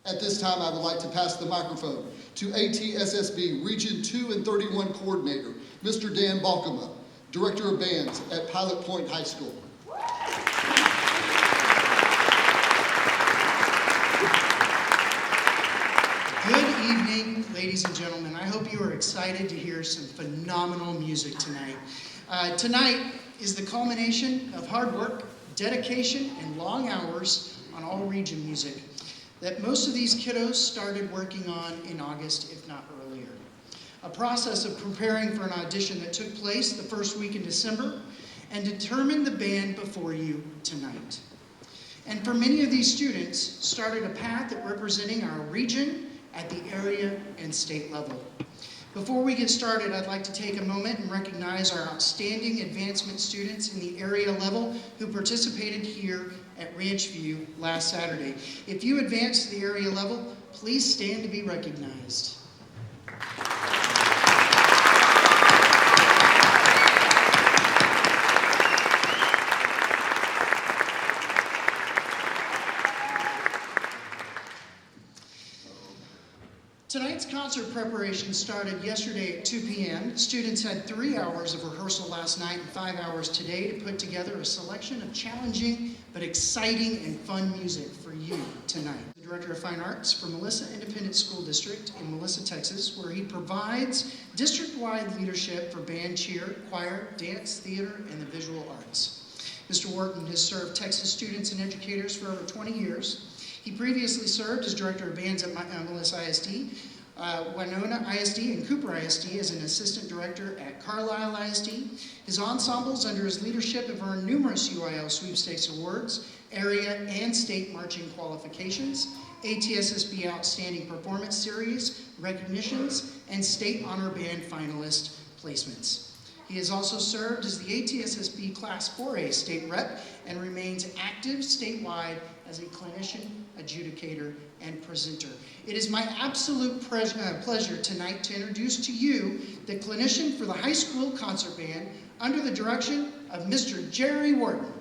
At this time, I would like to pass the microphone to ATSSB Region 2 and 31 Coordinator, Mr. Dan Balkema, Director of Bands at Pilot Point High School. Good evening, ladies and gentlemen. I hope you are excited to hear some phenomenal music tonight. Tonight is the culmination of hard work, dedication, and long hours on all region music that most of these kiddos started working on in August, if not earlier. A process of preparing for an audition that took place the first week in December and determined the band before you tonight. And for many of these students, started a path at representing our region at the area and state level. Before we get started, I'd like to take a moment and recognize our outstanding advancement students in the area level who participated here at Ranchview last Saturday. If you advanced to the area level, please stand to be recognized. Tonight's concert preparation started yesterday at 2 p.m. Students had 3 hours of rehearsal last night and 5 hours today to put together a selection of challenging but exciting and fun music for you tonight. The Director of Fine Arts for Melissa Independent School District in Melissa, Texas, where he provides district-wide leadership for band, cheer, choir, dance, theater, and the visual arts. Mr. Whorton has served Texas students and educators for over 20 years. He previously served as Director of Bands at Melissa ISD, Winona ISD, and Cooper ISD as an Assistant Director at Carlisle ISD. His ensembles under his leadership have earned numerous UIL Sweepstakes Awards, area and state marching qualifications, ATSSB Outstanding Performance Series, recognitions, and State Honor Band finalist placements. He has also served as the ATSSB Class 4A State Rep and remains active statewide as a clinician, adjudicator, and presenter. It is my absolute pleasure tonight to introduce to you the clinician for the high school concert band under the direction of Mr. Jerry Whorton.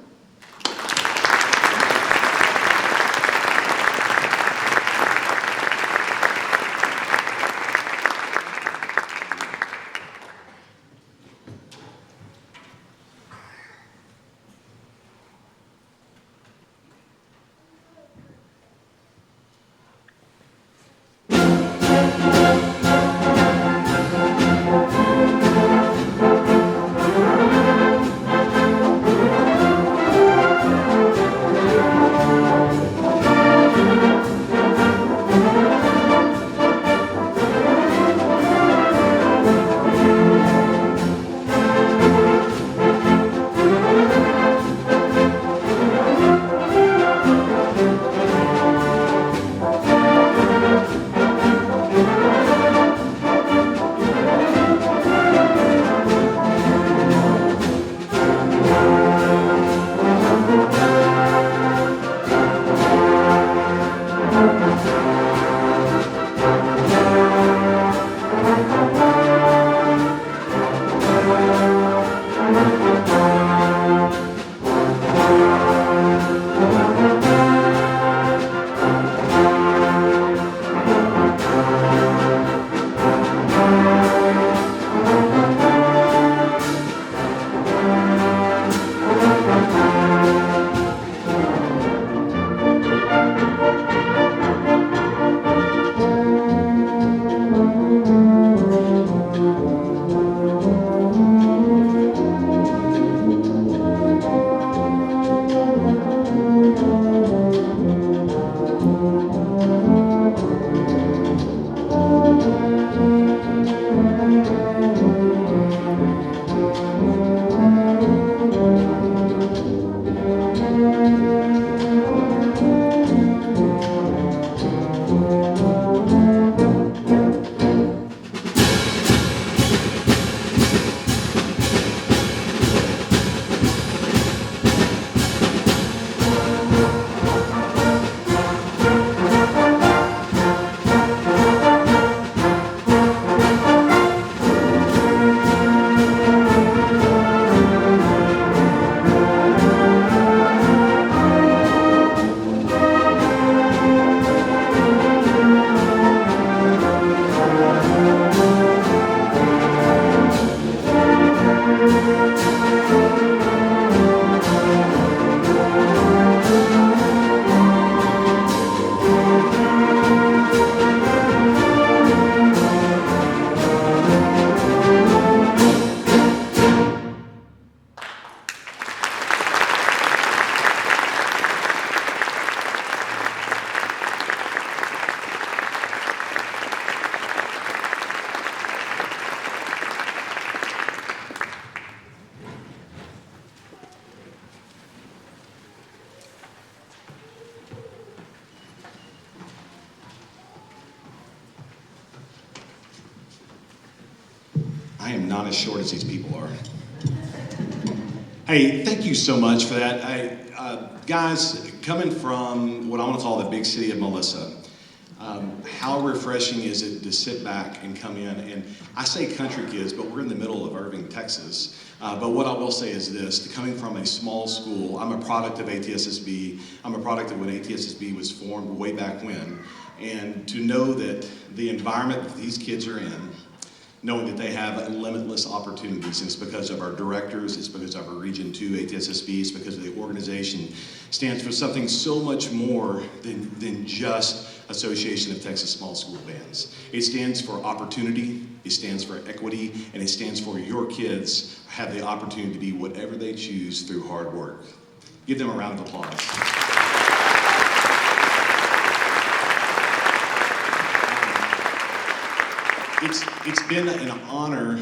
I am not as short as these people are. Hey, thank you so much for that. Guys, coming from what I want to call the big city of Melissa, how refreshing is it to sit back and come in, and I say country kids, but we're in the middle of Irving, Texas. But what I will say is this, coming from a small school, I'm a product of ATSSB. I'm a product of when ATSSB was formed way back when. And to know that the environment that these kids are in, knowing that they have limitless opportunities, and it's because of our directors, it's because of our Region 2 ATSSB, it's because of the organization stands for something so much more than just Association of Texas Small School Bands. It stands for opportunity, it stands for equity, and it stands for your kids have the opportunity to be whatever they choose through hard work. Give them a round of applause. It's been an honor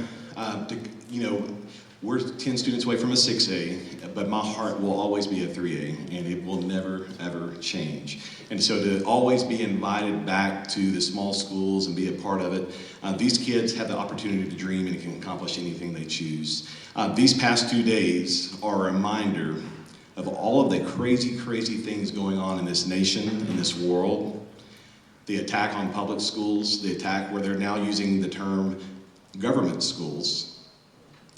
we're 10 students away from a 6A, but my heart will always be a 3A, and it will never, ever change. And so to always be invited back to the small schools and be a part of it, these kids have the opportunity to dream and can accomplish anything they choose. These past 2 days are a reminder of all of the crazy, crazy things going on in this nation, in this world. The attack on public schools, the attack where they're now using the term government schools,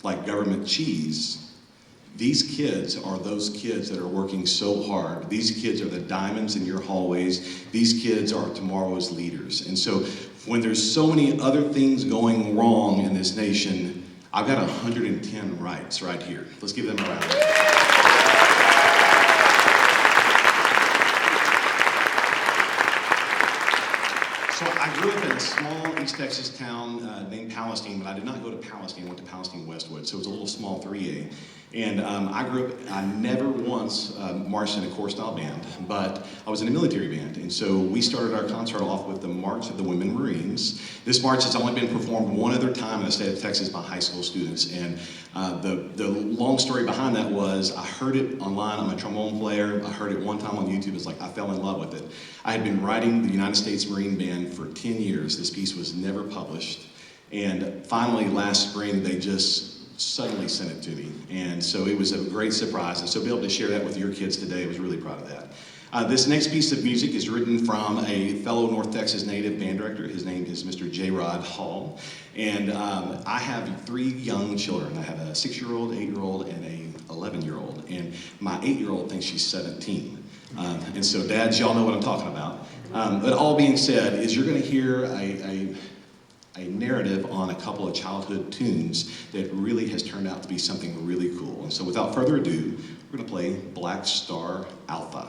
like government cheese. These kids are those kids that are working so hard. These kids are the diamonds in your hallways. These kids are tomorrow's leaders. And so when there's so many other things going wrong in this nation, I've got 110 rights right here. Let's give them a round. So I grew up in a small East Texas town named Palestine, but I did not go to Palestine. I went to Palestine Westwood, so it was a little small 3A. And I never once marched in a corps style band, but I was in a military band. And so we started our concert off with the March of the Women Marines. This march has only been performed one other time in the state of Texas by high school students. And the long story behind that was I heard it online. I'm a trombone player. I heard it one time on YouTube. It's like I fell in love with it. I had been writing the United States Marine Band for 10 years. This piece was never published. And finally, last spring, they just suddenly sent it to me. And so it was a great surprise. And so to be able to share that with your kids today, I was really proud of that. This next piece of music is written from a fellow North Texas native band director. His name is Mr. J. Rod Hall. And I have 3 young children. I have a 6-year-old, 8-year-old, and a 11-year-old. And my 8-year-old thinks she's 17. And so dads, y'all know what I'm talking about. But all being said is you're gonna hear a narrative on a couple of childhood tunes that really has turned out to be something really cool. And so without further ado, we're gonna play Blackstar Alpha.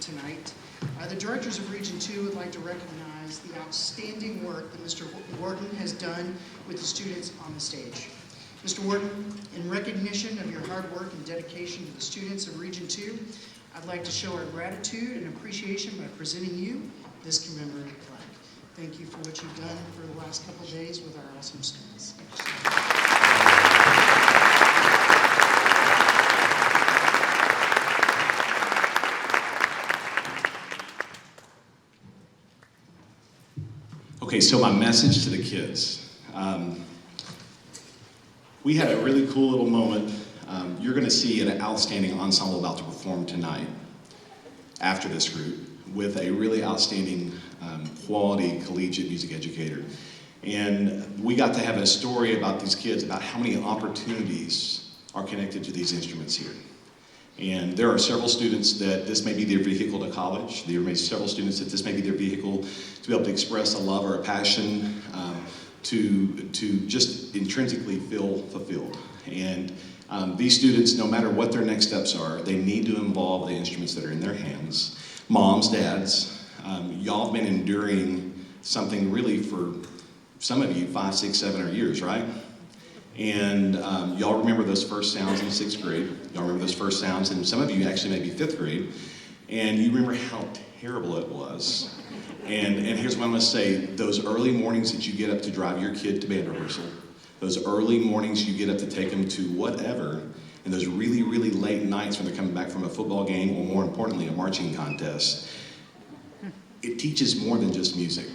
tonight. The directors of Region 2 would like to recognize the outstanding work that Mr. Whorton has done with the students on the stage. Mr. Whorton, in recognition of your hard work and dedication to the students of Region 2, I'd like to show our gratitude and appreciation by presenting you this commemorative plaque. Thank you for what you've done for the last couple days with our awesome students. Thank you so much. Okay, so my message to the kids. We had a really cool little moment. You're going to see an outstanding ensemble about to perform tonight after this group with a really outstanding quality collegiate music educator. And we got to have a story about these kids, about how many opportunities are connected to these instruments here. And there are several students that this may be their vehicle to college. There may be several students that this may be their vehicle to be able to express a love or a passion, to just intrinsically feel fulfilled. And these students, no matter what their next steps are, they need to involve the instruments that are in their hands. Moms, dads, y'all have been enduring something really for some of you 5, 6, 7 years, right? And y'all remember those first sounds in 6th grade. Y'all remember those first sounds, and some of you actually maybe 5th grade. And you remember how terrible it was. And here's what I'm gonna say, those early mornings that you get up to drive your kid to band rehearsal, those early mornings you get up to take them to whatever, and those really, really late nights when they're coming back from a football game, or more importantly, a marching contest, it teaches more than just music.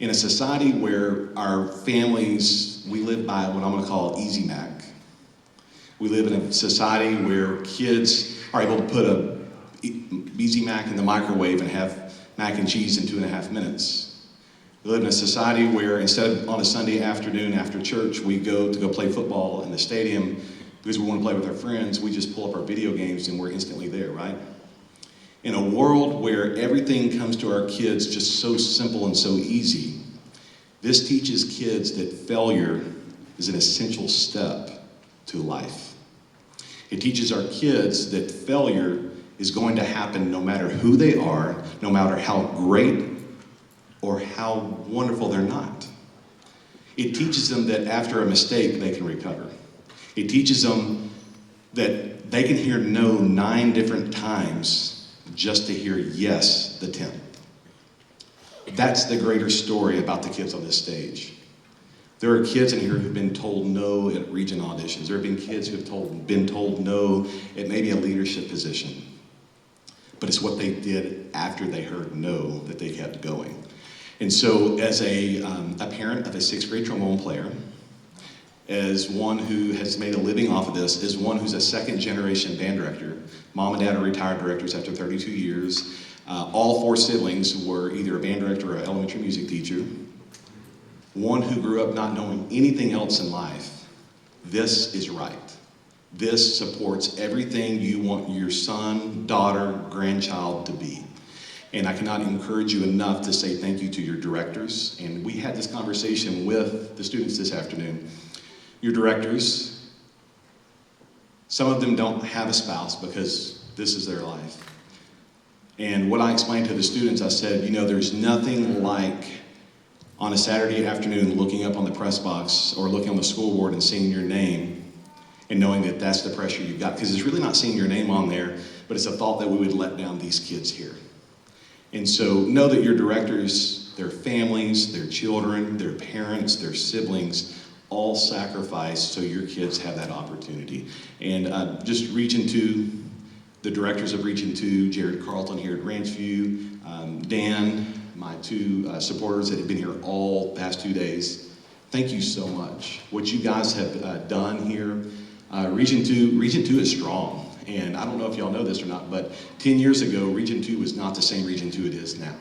In a society where our families, we live by what I'm gonna call Easy Mac. We live in a society where kids are able to put a Easy Mac in the microwave and have mac and cheese in 2.5 minutes. We live in a society where instead of on a Sunday afternoon after church, we go play football in the stadium because we want to play with our friends, we just pull up our video games and we're instantly there, right? In a world where everything comes to our kids just so simple and so easy, this teaches kids that failure is an essential step to life. It teaches our kids that failure is going to happen no matter who they are, no matter how great or how wonderful they're not. It teaches them that after a mistake, they can recover. It teaches them that they can hear no 9 different times just to hear yes the 10th. That's the greater story about the kids on this stage. There are kids in here who've been told no at region auditions. There have been kids who've been told no at maybe a leadership position. But it's what they did after they heard no that they kept going. And so as a parent of a 6th grade trombone player, as one who has made a living off of this, as one who's a 2nd generation band director, mom and dad are retired directors after 32 years. All 4 siblings were either a band director or an elementary music teacher. One who grew up not knowing anything else in life. This is right. This supports everything you want your son, daughter, grandchild to be. And I cannot encourage you enough to say thank you to your directors. And we had this conversation with the students this afternoon. Your directors, some of them don't have a spouse because this is their life. And what I explained to the students, I said, you know, there's nothing like on a Saturday afternoon looking up on the press box or looking on the school board and seeing your name and knowing that that's the pressure you've got, because it's really not seeing your name on there, but it's a thought that we would let down these kids here. And so know that your directors, their families, their children, their parents, their siblings, all sacrifice so your kids have that opportunity. And just Region 2, the directors of Region 2, Jared Carlton here at Ranchview, Dan, my 2 supporters that have been here all past 2 days, thank you so much. What you guys have done here, Region 2 is strong. And I don't know if y'all know this or not, but 10 years ago, Region 2 was not the same Region 2 it is now.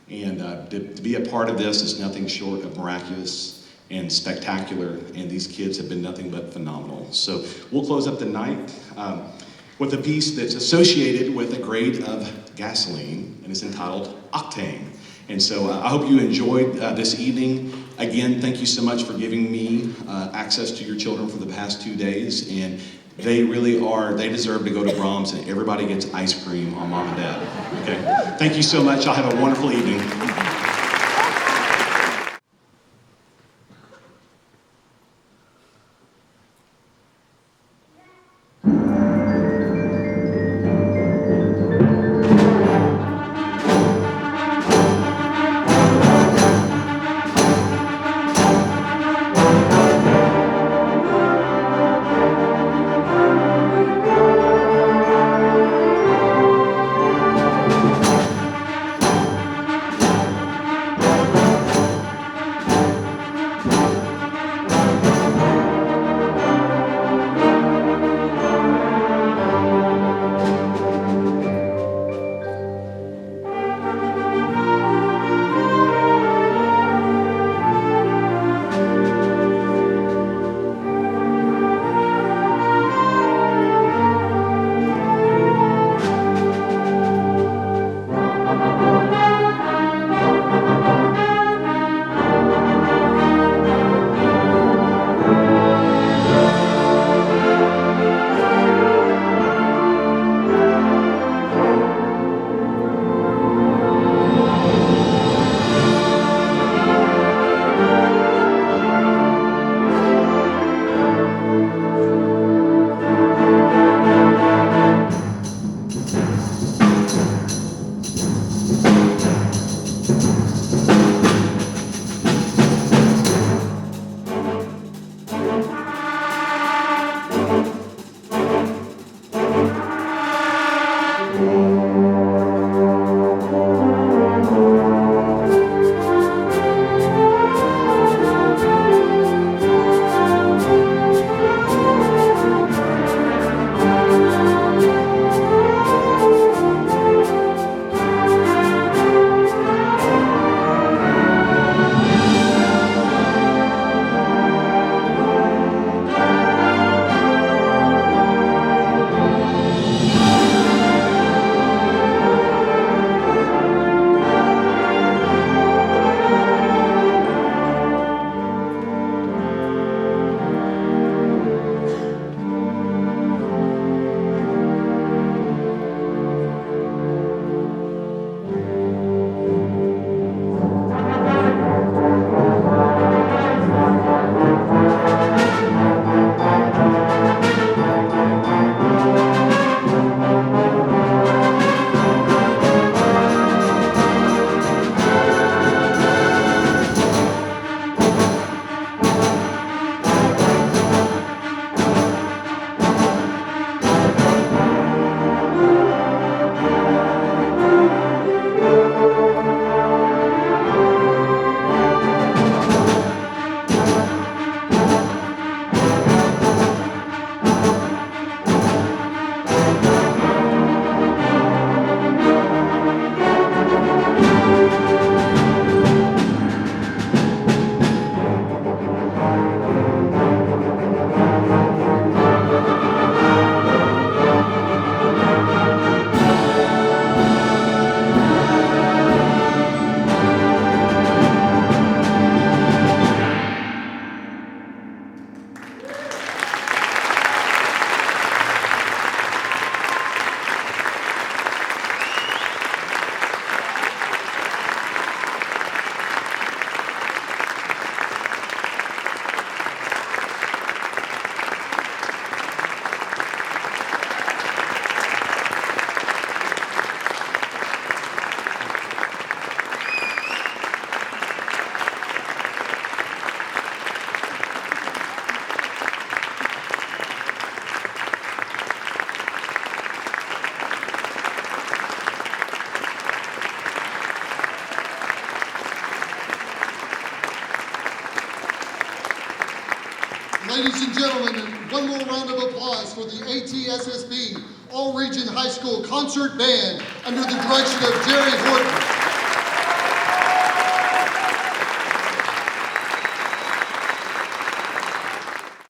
And to be a part of this is nothing short of miraculous and spectacular, and these kids have been nothing but phenomenal. So we'll close up the night with a piece that's associated with a grade of gasoline, and it's entitled Octane. And so I hope you enjoyed this evening. Again, thank you so much for giving me access to your children for the past 2 days. And They really are, they deserve to go to Brahms, and everybody gets ice cream on Mom and Dad. Okay? Thank you so much. Y'all have a wonderful evening. Ladies and gentlemen, one more round of applause for the ATSSB All-Region High School Concert Band under the direction of Jerry Whorton.